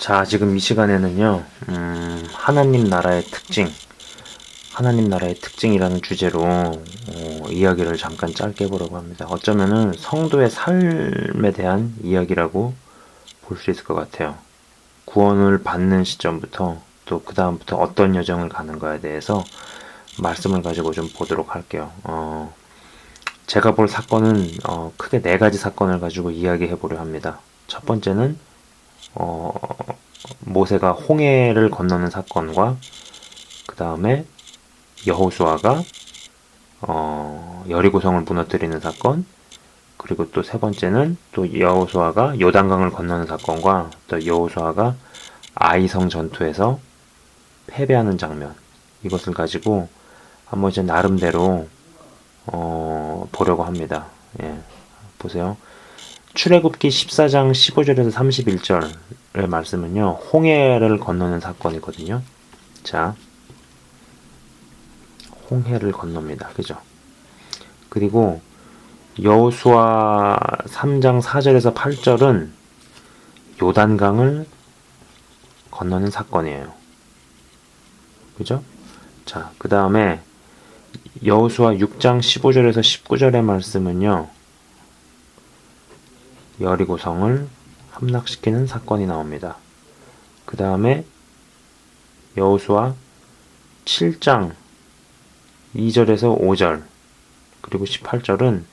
자, 지금 이 시간에는요, 하나님 나라의 특징이라는 주제로 이야기를 잠깐 짧게 해보려고 합니다. 어쩌면은 성도의 삶에 대한 이야기라고 볼 수 있을 것 같아요. 구원을 받는 시점부터 또 그 다음부터 어떤 여정을 가는가에 대해서 말씀을 가지고 좀 보도록 할게요. 제가 볼 사건은 크게 네 가지 사건을 가지고 이야기해 보려 합니다. 첫 번째는 어, 모세가 홍해를 건너는 사건과 그 다음에 여호수아가 여리고성을 무너뜨리는 사건, 그리고 또 세 번째는 또 여호수아가 요단강을 건너는 사건과 또 여호수아가 아이성 전투에서 패배하는 장면, 이것을 가지고 한번 이제 나름대로 보려고 합니다. 예, 보세요. 출애굽기 14장 15절에서 31절의 말씀은요, 홍해를 건너는 사건이거든요. 자, 홍해를 건넙니다. 그죠? 그리고 여호수아 3장 4절에서 8절은 요단강을 건너는 사건이에요. 그죠? 자, 그 다음에 여호수아 6장 15절에서 19절의 말씀은요, 여리고성을 함락시키는 사건이 나옵니다. 그 다음에 여호수아 7장 2절에서 5절 그리고 18절은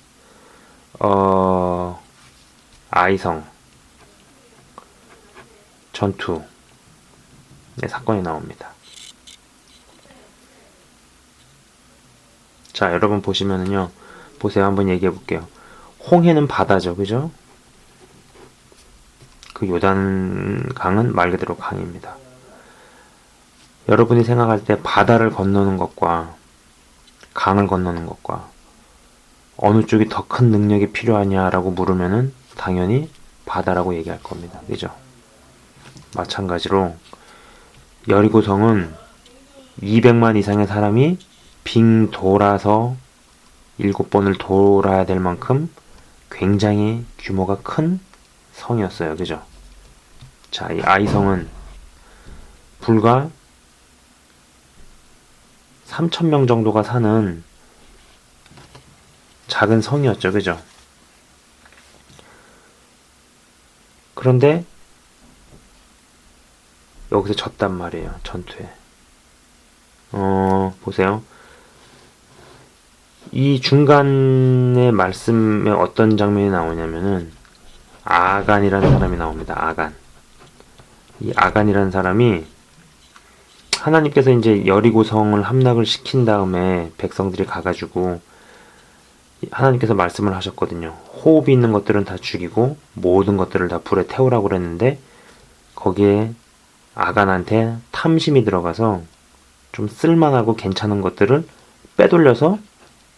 아이성 전투의 사건이 나옵니다. 자, 여러분 보시면은요, 보세요. 한번 얘기해 볼게요. 홍해는 바다죠, 그죠? 그 요단강은 말 그대로 강입니다. 여러분이 생각할 때 바다를 건너는 것과 강을 건너는 것과 어느 쪽이 더 큰 능력이 필요하냐라고 물으면은 당연히 바다라고 얘기할 겁니다. 그죠? 마찬가지로 여리고성은 200만 이상의 사람이 빙 돌아서 7번을 돌아야 될 만큼 굉장히 규모가 큰 성이었어요. 그죠? 자, 이 아이성은 불과 3,000명 정도가 사는 작은 성이었죠. 그죠? 그런데 여기서 졌단 말이에요. 전투에. 보세요. 이 중간의 말씀에 어떤 장면이 나오냐면은 아간이라는 사람이 나옵니다. 아간. 이 아간이라는 사람이 하나님께서 이제 여리고성을 함락을 시킨 다음에 백성들이 가가지고 하나님께서 말씀을 하셨거든요. 호흡이 있는 것들은 다 죽이고 모든 것들을 다 불에 태우라고 그랬는데 거기에 아간한테 탐심이 들어가서 좀 쓸만하고 괜찮은 것들을 빼돌려서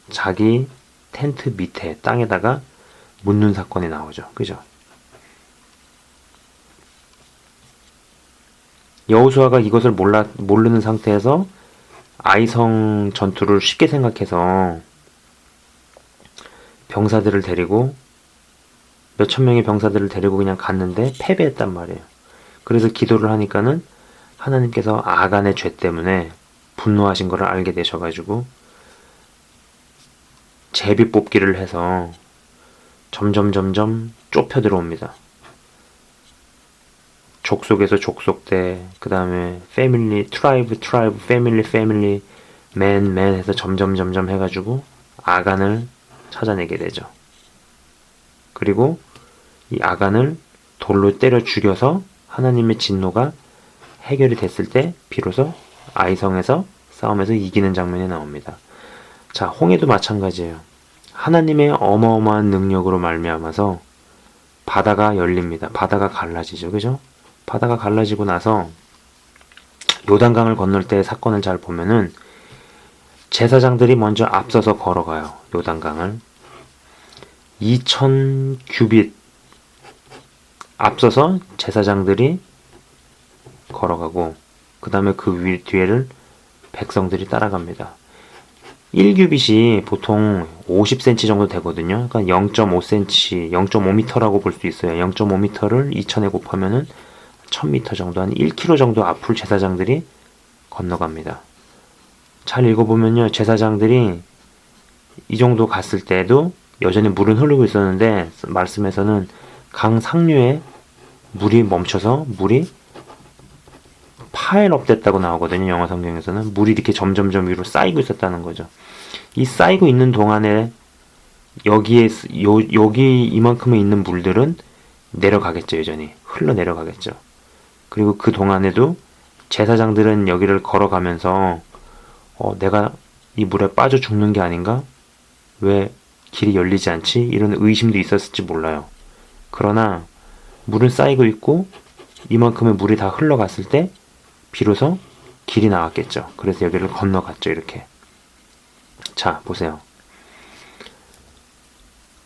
자기 텐트 밑에 땅에다가 묻는 사건이 나오죠. 그죠? 여호수아가 이것을 모르는 상태에서 아이성 전투를 쉽게 생각해서 병사들을 데리고 몇천 명의 병사들을 데리고 그냥 갔는데 패배했단 말이에요. 그래서 기도를 하니까는 하나님께서 아간의 죄 때문에 분노하신 것을 알게 되셔가지고 제비 뽑기를 해서 점점 좁혀 들어옵니다. 족속에서 족속대, 그 다음에 패밀리, 트라이브, 패밀리, 맨 해서 점점 해가지고 아간을 찾아내게 되죠. 그리고 이 아간을 돌로 때려 죽여서 하나님의 진노가 해결이 됐을 때 비로소 아이성에서 싸움에서 이기는 장면이 나옵니다. 자, 홍해도 마찬가지예요. 하나님의 어마어마한 능력으로 말미암아서 바다가 열립니다. 바다가 갈라지죠. 그죠? 바다가 갈라지고 나서 요단강을 건널 때 사건을 잘 보면은 제사장들이 먼저 앞서서 걸어가요. 요단강을 2000 규빗 앞서서 제사장들이 걸어가고 그 다음에 그 뒤에를 백성들이 따라갑니다. 1규빗이 보통 50cm 정도 되거든요. 그러니까 0.5cm, 0.5m라고 볼 수 있어요. 0.5m를 2000에 곱하면은 1000m 정도, 한 1km 정도 앞을 제사장들이 건너갑니다. 잘 읽어보면요, 제사장들이 이 정도 갔을 때도 여전히 물은 흐르고 있었는데, 말씀에서는 강 상류에 물이 멈춰서 물이 파일업 됐다고 나오거든요. 영어 성경에서는 물이 이렇게 점점점 위로 쌓이고 있었다는 거죠. 이 쌓이고 있는 동안에 여기 이만큼에 있는 물들은 내려가겠죠. 여전히 흘러 내려가겠죠. 그리고 그 동안에도 제사장들은 여기를 걸어가면서 내가 이 물에 빠져 죽는 게 아닌가? 왜 길이 열리지 않지? 이런 의심도 있었을지 몰라요. 그러나 물은 쌓이고 있고 이만큼의 물이 다 흘러갔을 때 비로소 길이 나왔겠죠. 그래서 여기를 건너갔죠. 이렇게. 자, 보세요.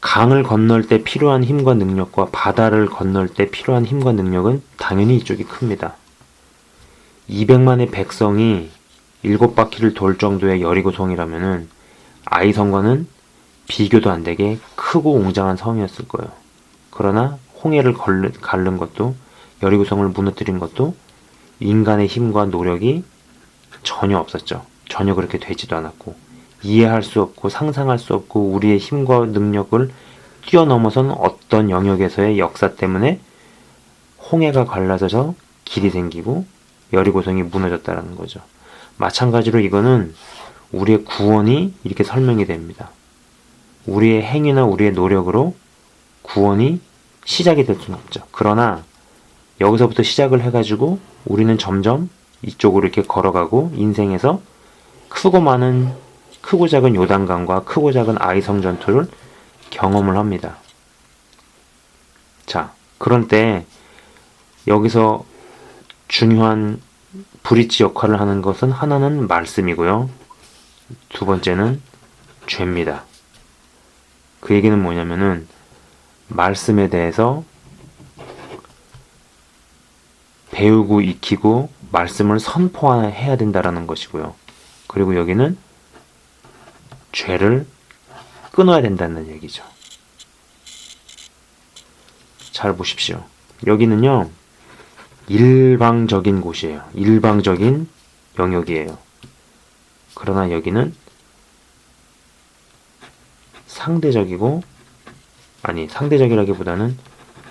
강을 건널 때 필요한 힘과 능력과 바다를 건널 때 필요한 힘과 능력은 당연히 이쪽이 큽니다. 200만의 백성이 7바퀴를 돌 정도의 여리고성이라면은 아이성과는 비교도 안 되게 크고 웅장한 성이었을 거예요. 그러나 홍해를 가른 것도, 여리고성을 무너뜨린 것도 인간의 힘과 노력이 전혀 없었죠. 전혀 그렇게 되지도 않았고, 이해할 수 없고 상상할 수 없고 우리의 힘과 능력을 뛰어넘어선 어떤 영역에서의 역사 때문에 홍해가 갈라져서 길이 생기고 여리고성이 무너졌다라는 거죠. 마찬가지로 이거는 우리의 구원이 이렇게 설명이 됩니다. 우리의 행위나 우리의 노력으로 구원이 시작이 될 수는 없죠. 그러나 여기서부터 시작을 해가지고 우리는 점점 이쪽으로 이렇게 걸어가고 인생에서 크고 작은 요단강과 크고 작은 아이성 전투를 경험을 합니다. 자, 그런 때 여기서 중요한 브릿지 역할을 하는 것은 하나는 말씀이고요. 두 번째는 죄입니다. 그 얘기는 뭐냐면은 말씀에 대해서 배우고 익히고 말씀을 선포해야 된다라는 것이고요. 그리고 여기는 죄를 끊어야 된다는 얘기죠. 잘 보십시오. 여기는요, 일방적인 곳이에요. 일방적인 영역이에요. 그러나 여기는 상대적이라기보다는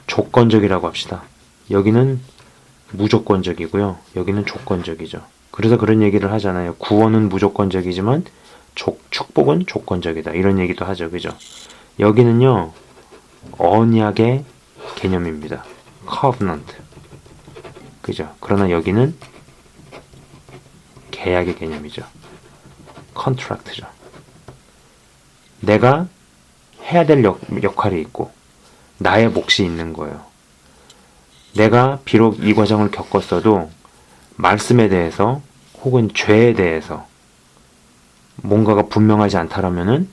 조건적이라고 합시다. 여기는 무조건적이고요. 여기는 조건적이죠. 그래서 그런 얘기를 하잖아요. 구원은 무조건적이지만 축복은 조건적이다. 이런 얘기도 하죠. 그죠? 여기는요, 언약의 개념입니다. covenant. 그죠? 그러나 여기는 계약의 개념이죠. contract죠. 내가 해야 될 역할이 있고 나의 몫이 있는 거예요. 내가 비록 이 과정을 겪었어도 말씀에 대해서 혹은 죄에 대해서 뭔가가 분명하지 않다라면은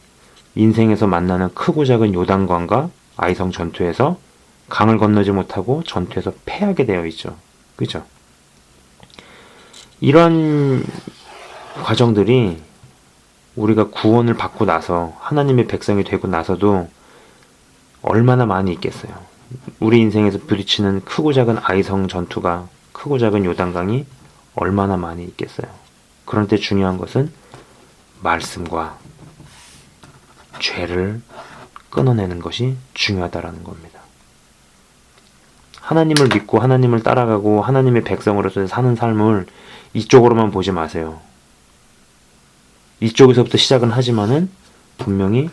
인생에서 만나는 크고 작은 요단강과 아이성 전투에서 강을 건너지 못하고 전투에서 패하게 되어 있죠. 그죠? 이런 과정들이 우리가 구원을 받고 나서 하나님의 백성이 되고 나서도 얼마나 많이 있겠어요. 우리 인생에서 부딪히는 크고 작은 아이성 전투가, 크고 작은 요단강이 얼마나 많이 있겠어요. 그런 때 중요한 것은 말씀과 죄를 끊어내는 것이 중요하다라는 겁니다. 하나님을 믿고 하나님을 따라가고 하나님의 백성으로서 사는 삶을 이쪽으로만 보지 마세요. 이쪽에서부터 시작은 하지만은 분명히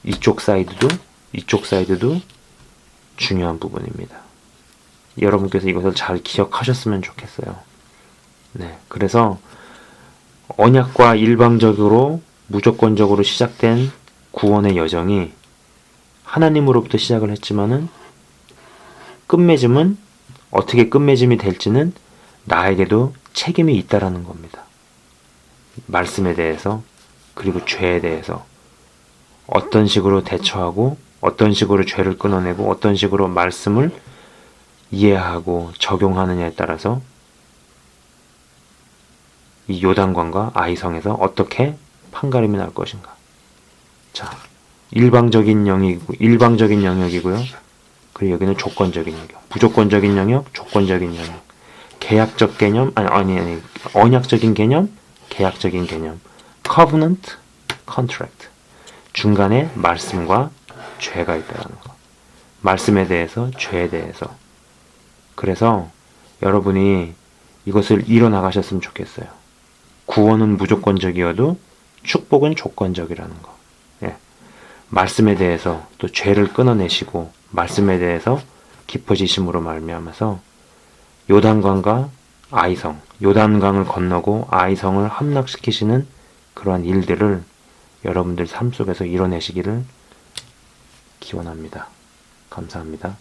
이쪽 사이드도 중요한 부분입니다. 여러분께서 이것을 잘 기억하셨으면 좋겠어요. 네, 그래서 언약과 일방적으로 무조건적으로 시작된 구원의 여정이 하나님으로부터 시작을 했지만은 끝맺음은 어떻게 끝맺음이 될지는 나에게도 책임이 있다라는 겁니다. 말씀에 대해서 그리고 죄에 대해서 어떤 식으로 대처하고 어떤 식으로 죄를 끊어내고 어떤 식으로 말씀을 이해하고 적용하느냐에 따라서 이 요단강과 아이성에서 어떻게 판가름이 날 것인가. 자, 일방적인 영역이고요. 그리고 여기는 조건적인 영역, 무조건적인 영역, 조건적인 영역, 계약적 개념, 아니, 언약적인 개념, 계약적인 개념, covenant, contract. 중간에 말씀과 죄가 있다는 거. 말씀에 대해서, 죄에 대해서. 그래서 여러분이 이것을 이뤄나가셨으면 좋겠어요. 구원은 무조건적이어도 축복은 조건적이라는 거. 예. 말씀에 대해서 또 죄를 끊어내시고 말씀에 대해서 깊어지심으로 말미암아서 요단강과 아이성, 요단강을 건너고 아이성을 함락시키시는 그러한 일들을 여러분들 삶 속에서 이뤄내시기를 기원합니다. 감사합니다.